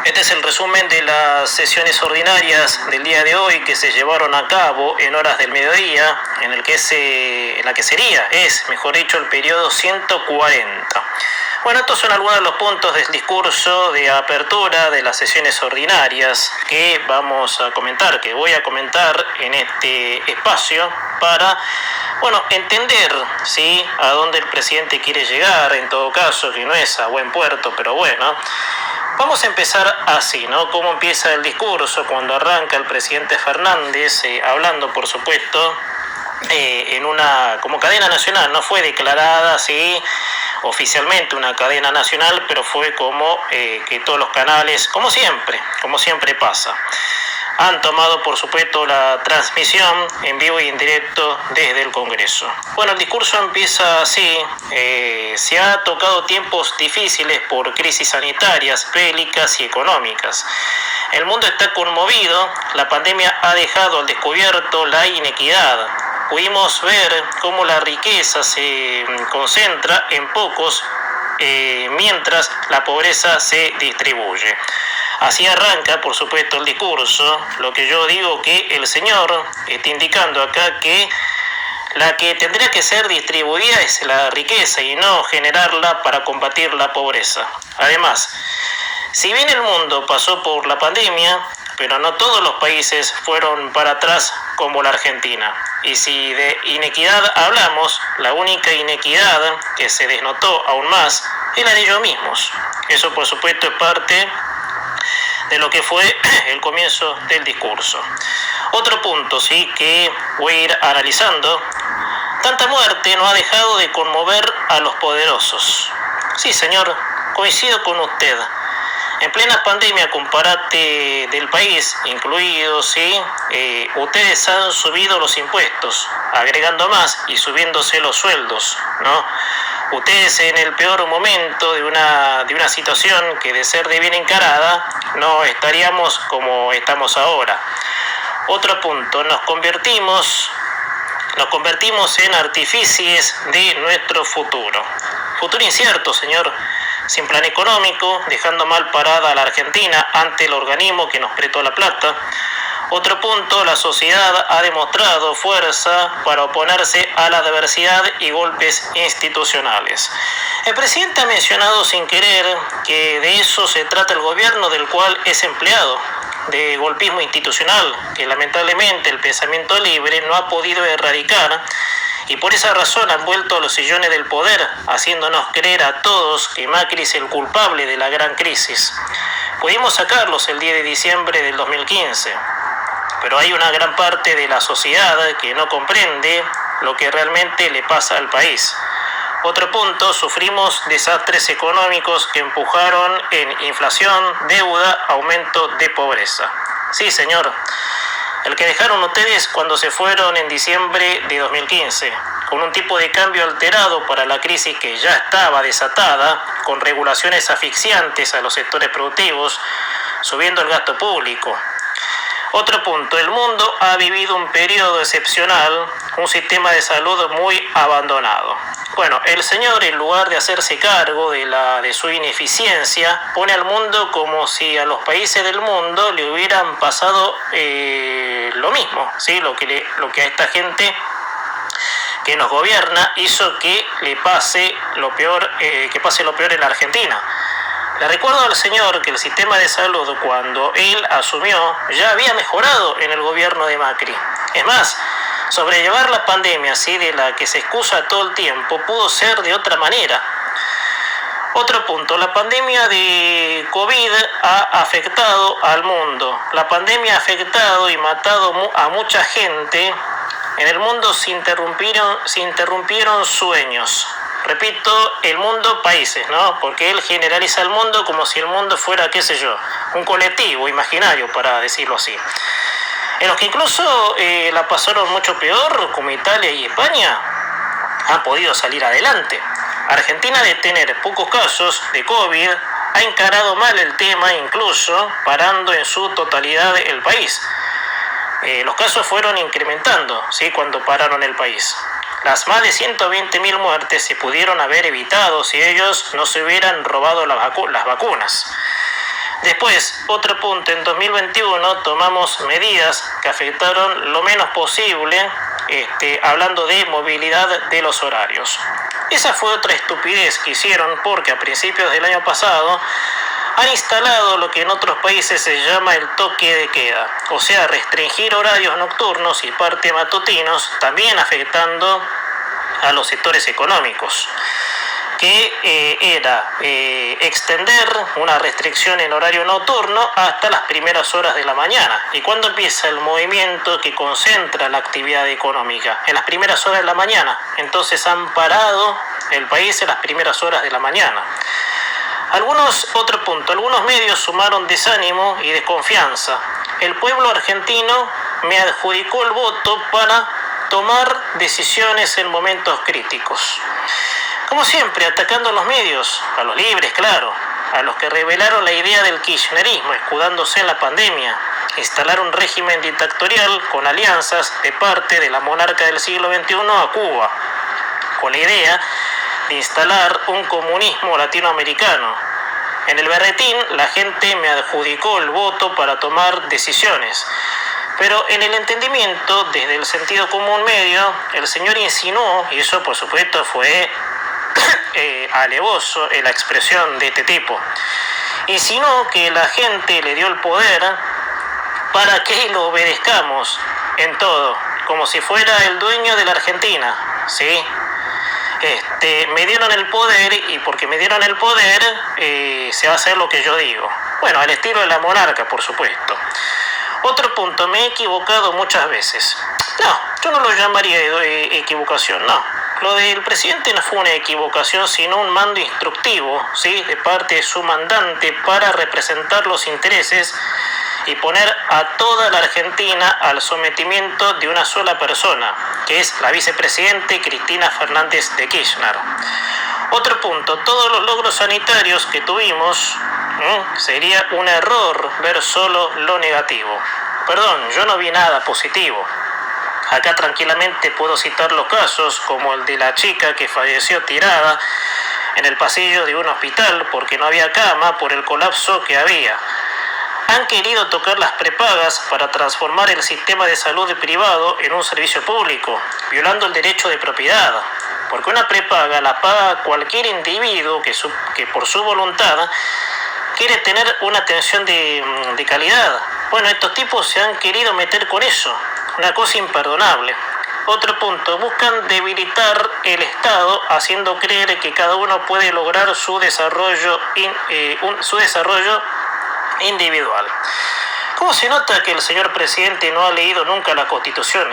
Este es el resumen de las sesiones ordinarias del día de hoy que se llevaron a cabo en horas del mediodía, en la que es mejor dicho, el periodo 140. Bueno, estos son algunos de los puntos del discurso de apertura de las sesiones ordinarias que voy a comentar en este espacio para, entender, ¿sí?, a dónde el presidente quiere llegar, en todo caso, que no es a buen puerto, pero bueno. Vamos a empezar así, ¿no? Cómo empieza el discurso cuando arranca el presidente Fernández, hablando, por supuesto, como cadena nacional. No fue declarada así oficialmente una cadena nacional, pero fue como que todos los canales, como siempre pasa, han tomado, por supuesto, la transmisión en vivo y en directo desde el Congreso. Bueno, el discurso empieza así. Se ha tocado tiempos difíciles por crisis sanitarias, bélicas y económicas. El mundo está conmovido. La pandemia ha dejado al descubierto la inequidad. Pudimos ver cómo la riqueza se concentra en pocos, mientras la pobreza se distribuye. Así arranca, por supuesto, el discurso. Lo que yo digo que el señor está indicando acá que la que tendría que ser distribuida es la riqueza y no generarla para combatir la pobreza. Además, si bien el mundo pasó por la pandemia, pero no todos los países fueron para atrás como la Argentina. Y si de inequidad hablamos, la única inequidad que se desnotó aún más es la de ellos mismos. Eso, por supuesto, es parte de lo que fue el comienzo del discurso. Otro punto, sí, que voy a ir analizando. Tanta muerte no ha dejado de conmover a los poderosos. Sí, señor, coincido con usted. En plena pandemia con parate del país incluido, ¿sí? Ustedes han subido los impuestos, agregando más y subiéndose los sueldos, ¿no? Ustedes en el peor momento de una situación que de ser de bien encarada, no estaríamos como estamos ahora. Otro punto, nos convertimos en artífices de nuestro futuro. Futuro incierto, señor, sin plan económico, dejando mal parada a la Argentina ante el organismo que nos prestó la plata. Otro punto, la sociedad ha demostrado fuerza para oponerse a la adversidad y golpes institucionales. El presidente ha mencionado sin querer que de eso se trata el gobierno del cual es empleado, de golpismo institucional, que lamentablemente el pensamiento libre no ha podido erradicar, y por esa razón han vuelto a los sillones del poder, haciéndonos creer a todos que Macri es el culpable de la gran crisis. Pudimos sacarlos el 10 de diciembre del 2015, pero hay una gran parte de la sociedad que no comprende lo que realmente le pasa al país. Otro punto, sufrimos desastres económicos que empujaron en inflación, deuda, aumento de pobreza. Sí, señor, el que dejaron ustedes cuando se fueron en diciembre de 2015, con un tipo de cambio alterado para la crisis que ya estaba desatada, con regulaciones asfixiantes a los sectores productivos, subiendo el gasto público. Otro punto, el mundo ha vivido un periodo excepcional, un sistema de salud muy abandonado. Bueno, el señor, en lugar de hacerse cargo de su ineficiencia, pone al mundo como si a los países del mundo le hubieran pasado lo mismo, ¿sí? Lo que a esta gente que nos gobierna hizo que le pase lo peor, en la Argentina. Le recuerdo al señor que el sistema de salud, cuando él asumió, ya había mejorado en el gobierno de Macri. Es más, sobrellevar la pandemia, ¿sí?, de la que se excusa todo el tiempo, pudo ser de otra manera. Otro punto, la pandemia de COVID ha afectado al mundo. La pandemia ha afectado y matado a mucha gente. En el mundo se interrumpieron sueños. Repito, el mundo, países, ¿no? Porque él generaliza el mundo como si el mundo fuera, qué sé yo, un colectivo imaginario, para decirlo así. En los que incluso la pasaron mucho peor, como Italia y España, han podido salir adelante. Argentina, de tener pocos casos de COVID, ha encarado mal el tema, incluso parando en su totalidad el país. Los casos fueron incrementando, ¿sí?, cuando pararon el país. Las más de 120.000 muertes se pudieron haber evitado si ellos no se hubieran robado las vacunas. Después, otro punto, en 2021 tomamos medidas que afectaron lo menos posible, hablando de movilidad de los horarios. Esa fue otra estupidez que hicieron porque a principios del año pasado han instalado lo que en otros países se llama el toque de queda, o sea, restringir horarios nocturnos y parte matutinos, también afectando a los sectores económicos, que era extender una restricción en horario nocturno hasta las primeras horas de la mañana. ¿Y cuándo empieza el movimiento que concentra la actividad económica? En las primeras horas de la mañana. Entonces han parado el país en las primeras horas de la mañana. Otro punto, algunos medios sumaron desánimo y desconfianza. El pueblo argentino me adjudicó el voto para tomar decisiones en momentos críticos. Como siempre, atacando a los medios, a los libres, claro, a los que revelaron la idea del kirchnerismo, escudándose en la pandemia, instalar un régimen dictatorial con alianzas de parte de la monarca del siglo XXI a Cuba, con la idea de instalar un comunismo latinoamericano. En el berretín, la gente me adjudicó el voto para tomar decisiones. Pero en el entendimiento, desde el sentido común medio, el señor insinuó, y eso por supuesto fue alevoso en la expresión de este tipo, insinuó que la gente le dio el poder para que lo obedezcamos en todo, como si fuera el dueño de la Argentina, ¿sí? Me dieron el poder y porque me dieron el poder se va a hacer lo que yo digo. Bueno, al estilo de la monarca, por supuesto. Otro punto, me he equivocado muchas veces. No, yo no lo llamaría equivocación, no. Lo del presidente no fue una equivocación, sino un mando instructivo, ¿sí?, de parte de su mandante para representar los intereses y poner a toda la Argentina al sometimiento de una sola persona, que es la vicepresidente Cristina Fernández de Kirchner. Otro punto, todos los logros sanitarios que tuvimos, sería un error ver solo lo negativo. Perdón, yo no vi nada positivo. Acá tranquilamente puedo citar los casos como el de la chica que falleció tirada en el pasillo de un hospital porque no había cama por el colapso que había. Han querido tocar las prepagas para transformar el sistema de salud privado en un servicio público, violando el derecho de propiedad, porque una prepaga la paga cualquier individuo que por su voluntad quiere tener una atención de calidad. Bueno, estos tipos se han querido meter con eso, una cosa imperdonable. Otro punto, buscan debilitar el Estado haciendo creer que cada uno puede lograr su desarrollo individual. ¿Cómo se nota que el señor presidente no ha leído nunca la Constitución?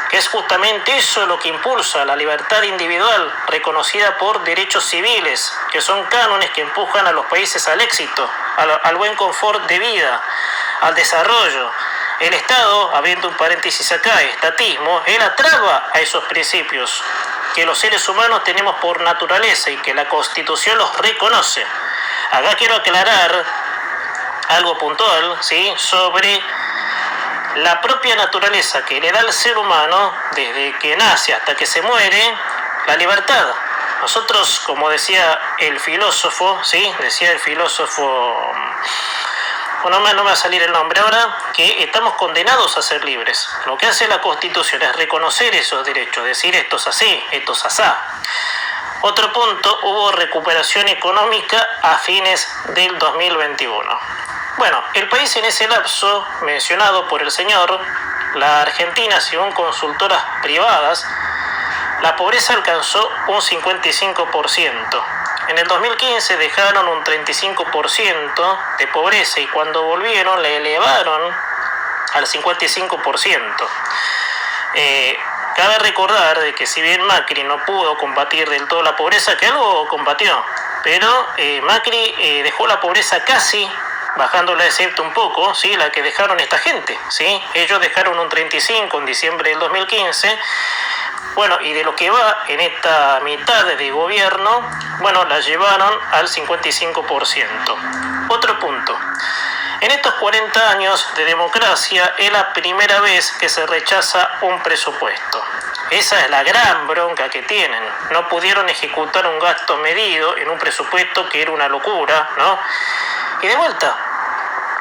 Que es justamente eso lo que impulsa la libertad individual, reconocida por derechos civiles, que son cánones que empujan a los países al éxito, al buen confort de vida, al desarrollo. El Estado, abriendo un paréntesis acá, estatismo, él atrapa a esos principios que los seres humanos tenemos por naturaleza y que la Constitución los reconoce. Acá quiero aclarar algo puntual, ¿sí?, sobre la propia naturaleza que le da al ser humano desde que nace hasta que se muere, la libertad. Nosotros, como decía el filósofo, ¿sí?, decía el filósofo, bueno, no me va a salir el nombre ahora, que estamos condenados a ser libres. Lo que hace la Constitución es reconocer esos derechos, decir esto es así, esto es asá. Otro punto, hubo recuperación económica a fines del 2021. Bueno, el país en ese lapso mencionado por el señor, la Argentina, según consultoras privadas, la pobreza alcanzó un 55%. En el 2015 dejaron un 35% de pobreza y cuando volvieron la elevaron al 55%. Cabe recordar de que si bien Macri no pudo combatir del todo la pobreza, que algo combatió, pero Macri dejó la pobreza casi, bajándola excepto un poco, ¿sí?, la que dejaron esta gente, ¿sí? Ellos dejaron un 35% en diciembre del 2015. Bueno, y de lo que va en esta mitad de gobierno, bueno, la llevaron al 55%. Otro punto. En estos 40 años de democracia es la primera vez que se rechaza un presupuesto. Esa es la gran bronca que tienen. No pudieron ejecutar un gasto medido en un presupuesto que era una locura, ¿no? Y de vuelta,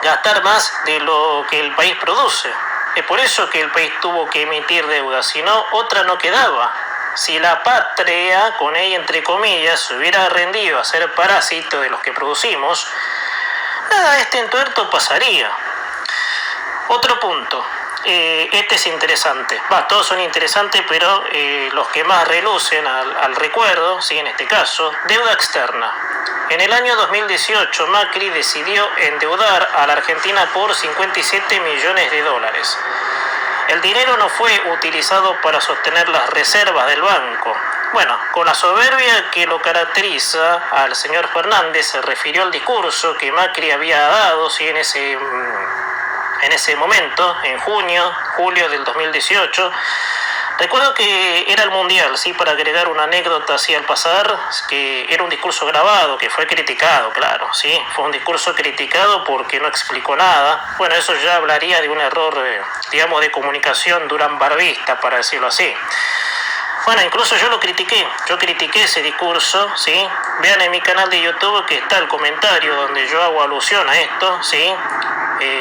gastar más de lo que el país produce. Es por eso que el país tuvo que emitir deuda, si no, otra no quedaba. Si la patria, con ella entre comillas, se hubiera rendido a ser parásito de los que producimos, nada de este entuerto pasaría. Otro punto, este es interesante, todos son interesantes, pero los que más relucen al recuerdo, ¿sí? En este caso, deuda externa. En el año 2018, Macri decidió endeudar a la Argentina por 57 millones de dólares. El dinero no fue utilizado para sostener las reservas del banco. Bueno, con la soberbia que lo caracteriza, al señor Fernández se refirió al discurso que Macri había dado, ¿sí? en ese momento, en julio del 2018. Recuerdo que era el Mundial, sí, para agregar una anécdota así al pasar, que era un discurso grabado, que fue criticado, claro, sí, fue un discurso criticado porque no explicó nada. Bueno, eso ya hablaría de un error, digamos, de comunicación duranbarbista, para decirlo así. Bueno, incluso yo critiqué ese discurso, ¿sí? Vean en mi canal de YouTube que está el comentario donde yo hago alusión a esto, ¿sí?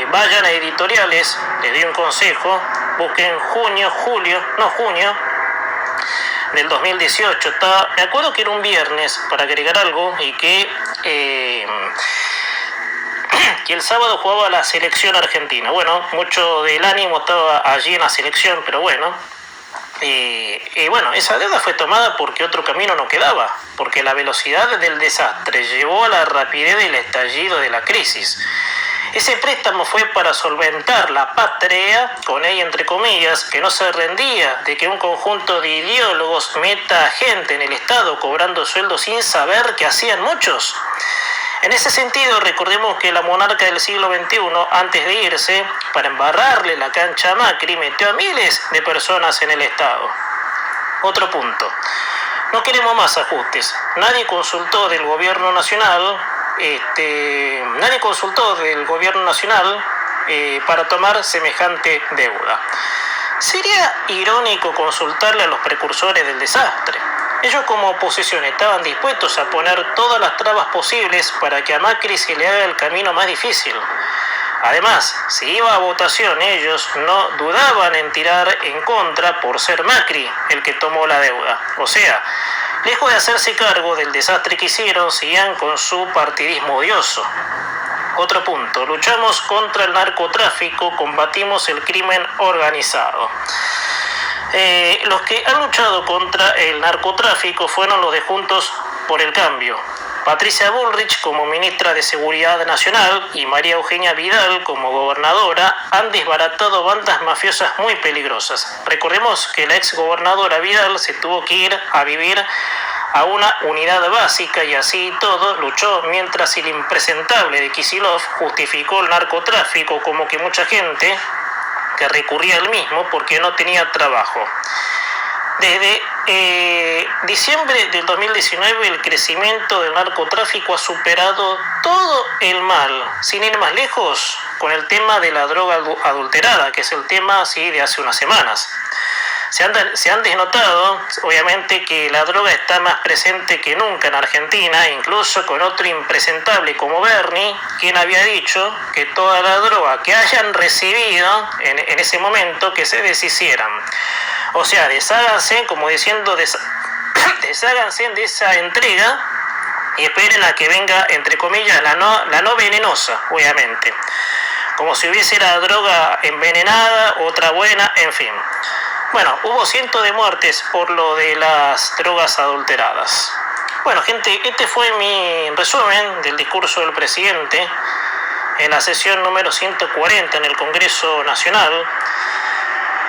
Vayan a editoriales, les doy un consejo, busquen junio del 2018, me acuerdo que era un viernes, para agregar algo, y que el sábado jugaba la selección argentina. Bueno, mucho del ánimo estaba allí en la selección, pero bueno. Bueno, esa deuda fue tomada porque otro camino no quedaba, porque la velocidad del desastre llevó a la rapidez del estallido de la crisis. Ese préstamo fue para solventar la patria, con ella entre comillas, que no se rendía de que un conjunto de ideólogos meta a gente en el Estado cobrando sueldos sin saber que hacían muchos. En ese sentido, recordemos que la monarca del siglo XXI, antes de irse, para embarrarle la cancha a Macri, metió a miles de personas en el Estado. Otro punto. No queremos más ajustes. Nadie consultó del gobierno nacional, para tomar semejante deuda. Sería irónico consultarle a los precursores del desastre. Ellos como oposición estaban dispuestos a poner todas las trabas posibles para que a Macri se le haga el camino más difícil. Además, si iba a votación, ellos no dudaban en tirar en contra por ser Macri el que tomó la deuda. O sea, lejos de hacerse cargo del desastre que hicieron, seguían con su partidismo odioso. Otro punto, luchamos contra el narcotráfico, combatimos el crimen organizado. Los que han luchado contra el narcotráfico fueron los de Juntos por el Cambio. Patricia Bullrich como ministra de Seguridad Nacional y María Eugenia Vidal como gobernadora han desbaratado bandas mafiosas muy peligrosas. Recordemos que la ex gobernadora Vidal se tuvo que ir a vivir a una unidad básica y así todo luchó, mientras el impresentable de Kicillof justificó el narcotráfico como que mucha gente que recurría al mismo porque no tenía trabajo. Desde diciembre del 2019 el crecimiento del narcotráfico ha superado todo el mal, sin ir más lejos, con el tema de la droga adulterada, que es el tema así de hace unas semanas. Se han desnotado, obviamente, que la droga está más presente que nunca en Argentina, incluso con otro impresentable como Bernie, quien había dicho que toda la droga que hayan recibido en ese momento, que se deshicieran. O sea, desháganse, como diciendo, desháganse de esa entrega y esperen a que venga, entre comillas, la no venenosa, obviamente. Como si hubiese la droga envenenada, otra buena, en fin. Bueno, hubo cientos de muertes por lo de las drogas adulteradas. Bueno, gente, este fue mi resumen del discurso del presidente en la sesión número 140 en el Congreso Nacional.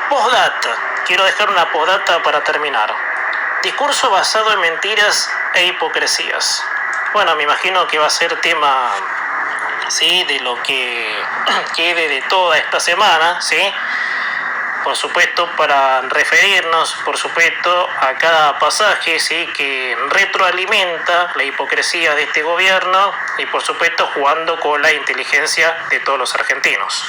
Postdata, quiero dejar una postdata para terminar. Discurso basado en mentiras e hipocresías. Bueno, me imagino que va a ser tema, ¿sí?, de lo que quede de toda esta semana, ¿sí? Por supuesto, para referirnos, por supuesto, a cada pasaje, ¿sí?, que retroalimenta la hipocresía de este gobierno y, por supuesto, jugando con la inteligencia de todos los argentinos.